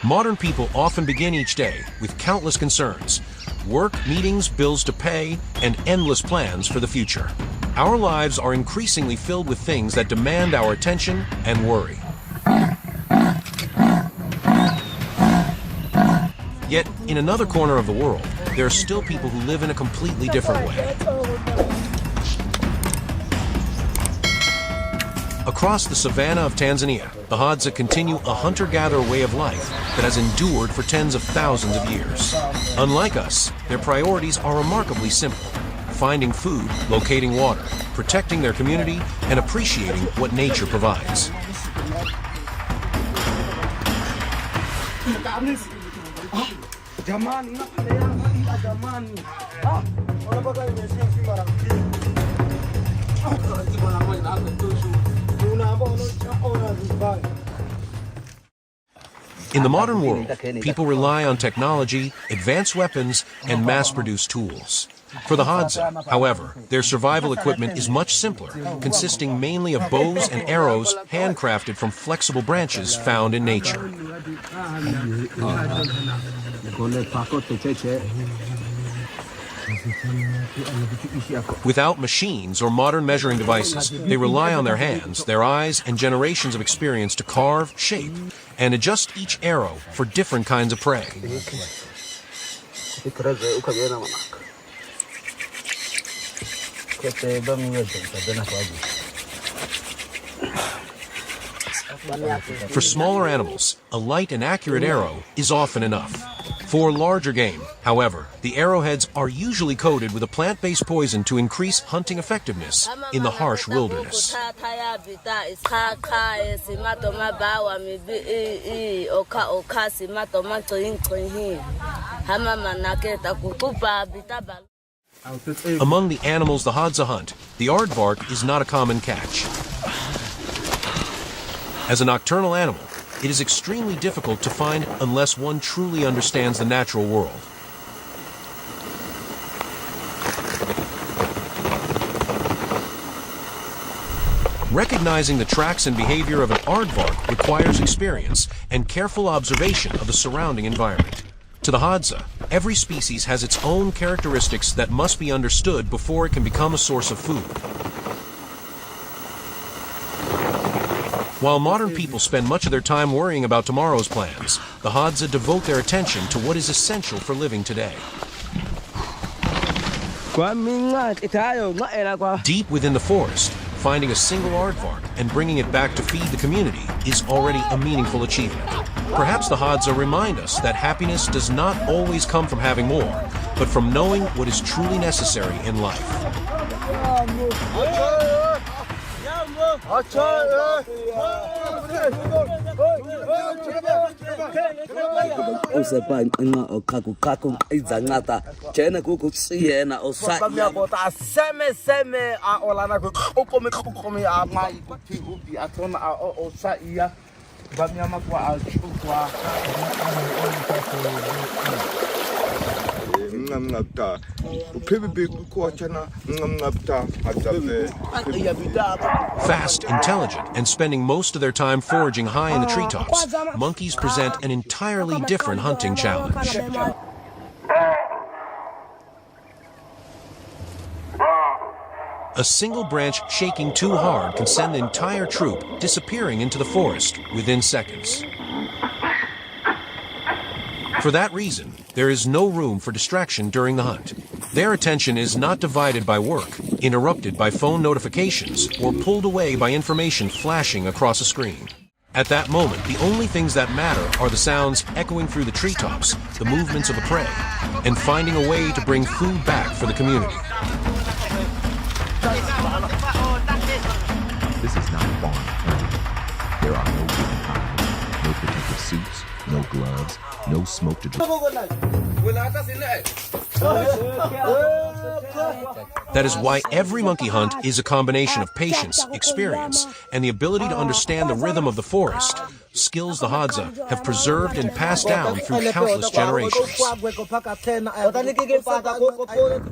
Modern people often begin each day with countless concerns: work, meetings, bills to pay, and endless plans for the future. Our lives are increasingly filled with things that demand our attention and worry. Yet, in another corner of the world, there are still people who live in a completely different way. Across the savannah of Tanzania, the Hadza continue a hunter-gatherer way of life that has endured for tens of thousands of years. Unlike us, their priorities are remarkably simple: finding food, locating water, protecting their community, and appreciating what nature provides. In the modern world, people rely on technology, advanced weapons, and mass-produced tools. For the Hadza, however, their survival equipment is much simpler, consisting mainly of bows and arrows handcrafted from flexible branches found in nature. Without machines or modern measuring devices, they rely on their hands, their eyes, and generations of experience to carve, shape, and adjust each arrow for different kinds of prey. For smaller animals, a light and accurate arrow is often enough. For larger game, however, the arrowheads are usually coated with a plant-based poison to increase hunting effectiveness in the harsh wilderness. Among the animals the Hadza hunt, the aardvark is not a common catch. As a nocturnal animal, it is extremely difficult to find unless one truly understands the natural world. Recognizing the tracks and behavior of an aardvark requires experience and careful observation of the surrounding environment. To the Hadza, every species has its own characteristics that must be understood before it can become a source of food. While modern people spend much of their time worrying about tomorrow's plans, the Hadza devote their attention to what is essential for living today. Deep within the forest, finding a single aardvark and bringing it back to feed the community is already a meaningful achievement. Perhaps the Hadza remind us that happiness does not always come from having more, but from knowing what is truly necessary in life. Fast, intelligent, and spending most of their time foraging high in the treetops, monkeys present an entirely different hunting challenge. A single branch shaking too hard can send the entire troop disappearing into the forest within seconds. For that reason, there is no room for distraction during the hunt. Their attention is not divided by work, interrupted by phone notifications, or pulled away by information flashing across a screen. At that moment, the only things that matter are the sounds echoing through the treetops, the movements of the prey, and finding a way to bring food back for the community. This is not no smoke to drink. That is why every monkey hunt is a combination of patience, experience, and the ability to understand the rhythm of the forest, skills the Hadza have preserved and passed down through countless generations.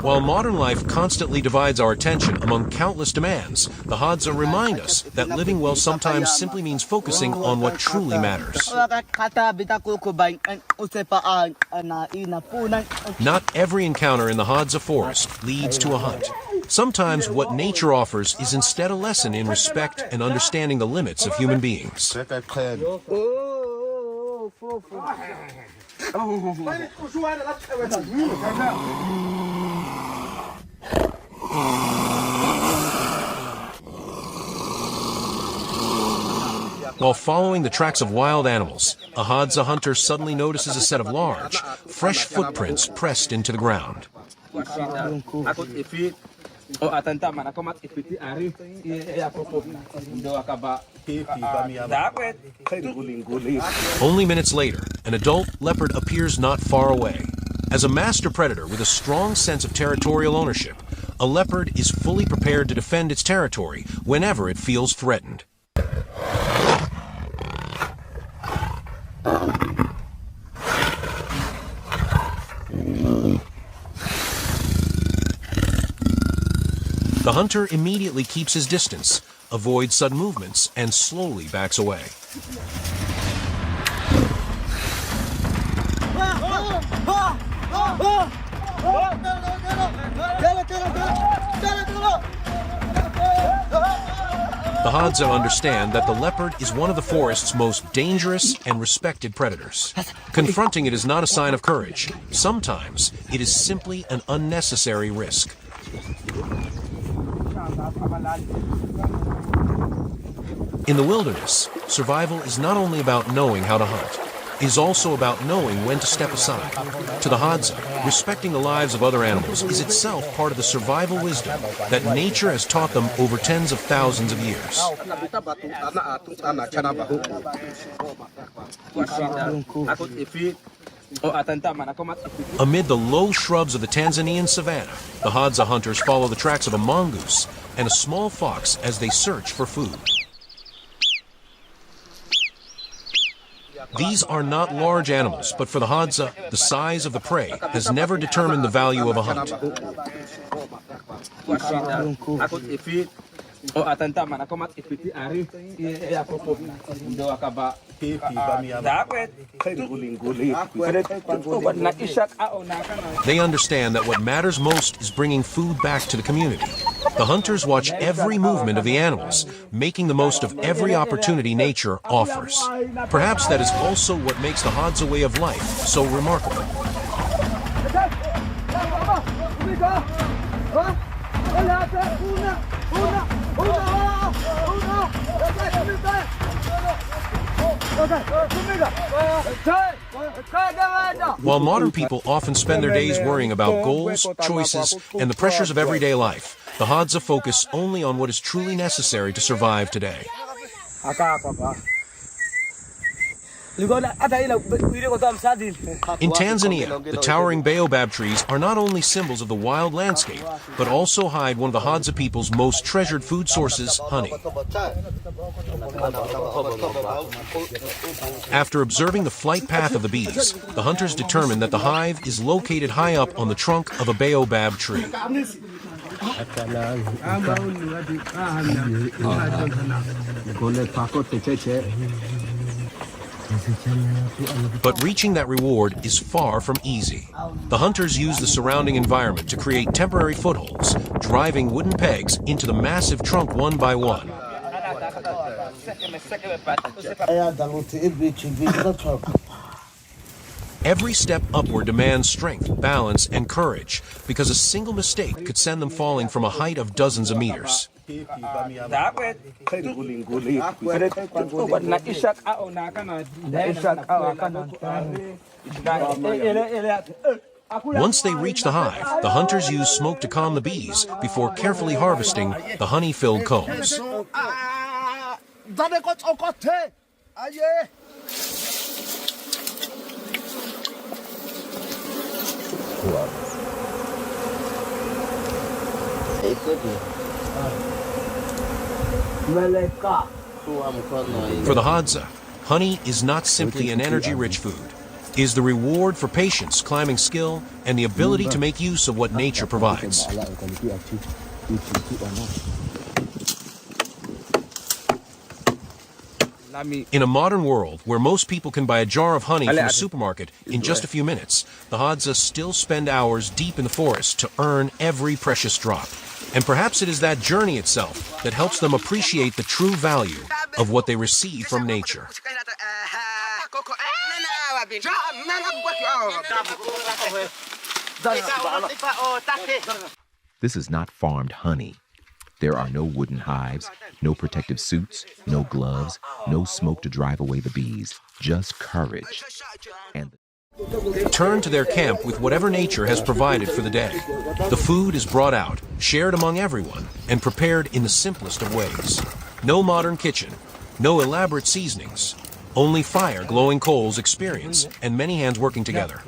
While modern life constantly divides our attention among countless demands, the Hadza remind us that living well sometimes simply means focusing on what truly matters. Not every encounter in the Hadza forest leads to a hunt. Sometimes what nature offers is instead a lesson in respect and understanding the limits of human beings. While following the tracks of wild animals, a Hadza hunter suddenly notices a set of large, fresh footprints pressed into the ground. Only minutes later, an adult leopard appears not far away. As a master predator with a strong sense of territorial ownership, a leopard is fully prepared to defend its territory whenever it feels threatened. The hunter immediately keeps his distance, avoids sudden movements, and slowly backs away. The Hadza understand that the leopard is one of the forest's most dangerous and respected predators. Confronting it is not a sign of courage. Sometimes it is simply an unnecessary risk. In the wilderness, survival is not only about knowing how to hunt, it is also about knowing when to step aside. To the Hadza, respecting the lives of other animals is itself part of the survival wisdom that nature has taught them over tens of thousands of years. Amid the low shrubs of the Tanzanian savanna, the Hadza hunters follow the tracks of a mongoose and a small fox as they search for food. These are not large animals, but for the Hadza, the size of the prey has never determined the value of a hunt. They understand that what matters most is bringing food back to the community. The hunters watch every movement of the animals, making the most of every opportunity nature offers. Perhaps that is also what makes the Hadza way of life so remarkable. While modern people often spend their days worrying about goals, choices, and the pressures of everyday life, the Hadza focus only on what is truly necessary to survive today. In Tanzania, the towering baobab trees are not only symbols of the wild landscape, but also hide one of the Hadza people's most treasured food sources, honey. After observing the flight path of the bees, the hunters determine that the hive is located high up on the trunk of a baobab tree. But reaching that reward is far from easy. The hunters use the surrounding environment to create temporary footholds, driving wooden pegs into the massive trunk one by one. Every step upward demands strength, balance, and courage, because a single mistake could send them falling from a height of dozens of meters. Once they reach the hive, the hunters use smoke to calm the bees before carefully harvesting the honey-filled combs. For the Hadza, honey is not simply an energy-rich food. It is the reward for patience, climbing skill, and the ability to make use of what nature provides. In a modern world where most people can buy a jar of honey from a supermarket in just a few minutes, the Hadza still spend hours deep in the forest to earn every precious drop. And perhaps it is that journey itself that helps them appreciate the true value of what they receive from nature. This is not farmed honey. There are no wooden hives, no protective suits, no gloves, no smoke to drive away the bees, just courage. And Turn to their camp with whatever nature has provided for the day. The food is brought out, shared among everyone, and prepared in the simplest of ways. No modern kitchen, no elaborate seasonings, only fire, glowing coals, experience, and many hands working together.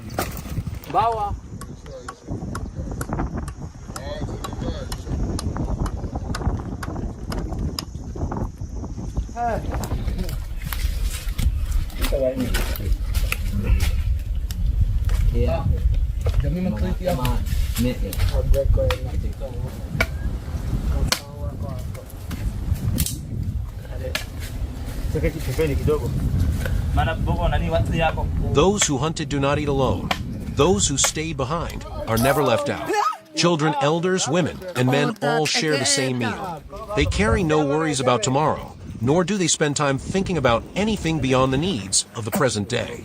Those who hunted do not eat alone. Those who stayed behind are never left out. Children, elders, women, and men all share the same meal. They carry no worries about tomorrow, nor do they spend time thinking about anything beyond the needs of the present day.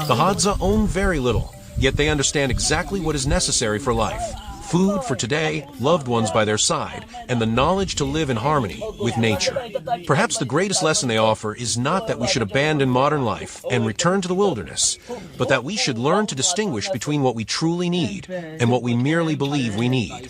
The Hadza own very little, yet they understand exactly what is necessary for life. Food for today, loved ones by their side, and the knowledge to live in harmony with nature. Perhaps the greatest lesson they offer is not that we should abandon modern life and return to the wilderness, but that we should learn to distinguish between what we truly need and what we merely believe we need.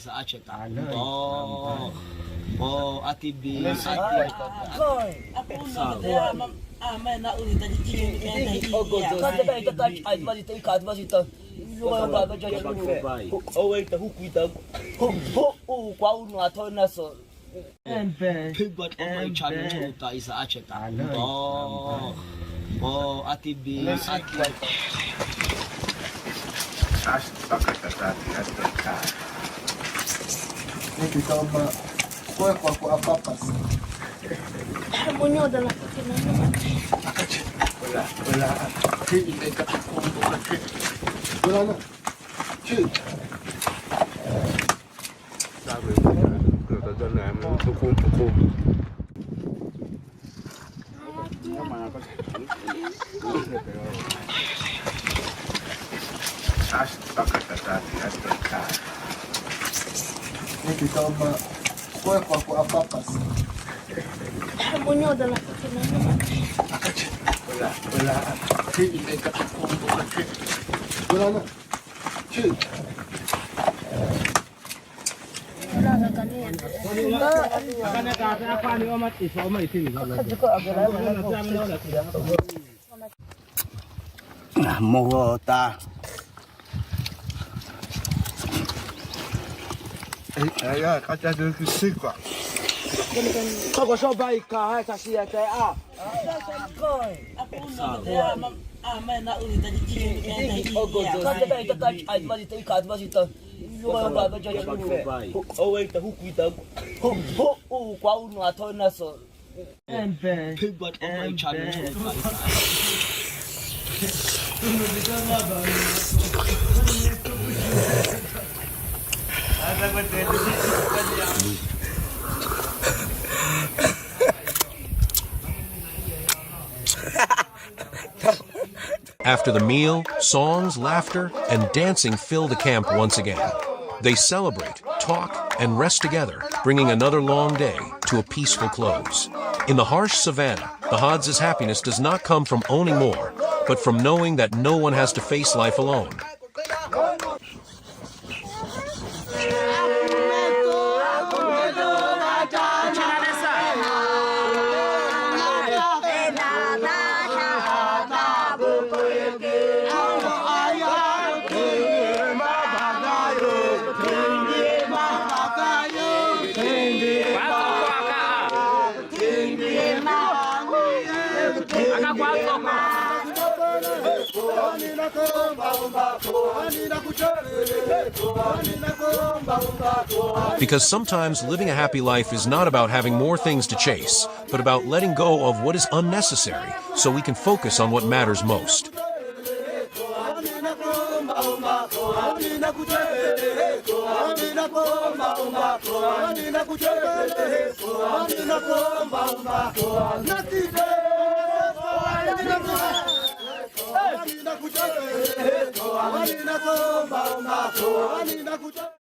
After the meal, songs, laughter, and dancing fill the camp once again. They celebrate, talk, and rest together, bringing another long day to a peaceful close. In the harsh savannah, the Hadza's happiness does not come from owning more, but from knowing that no one has to face life alone. Because sometimes living a happy life is not about having more things to chase, but about letting go of what is unnecessary so we can focus on what matters most.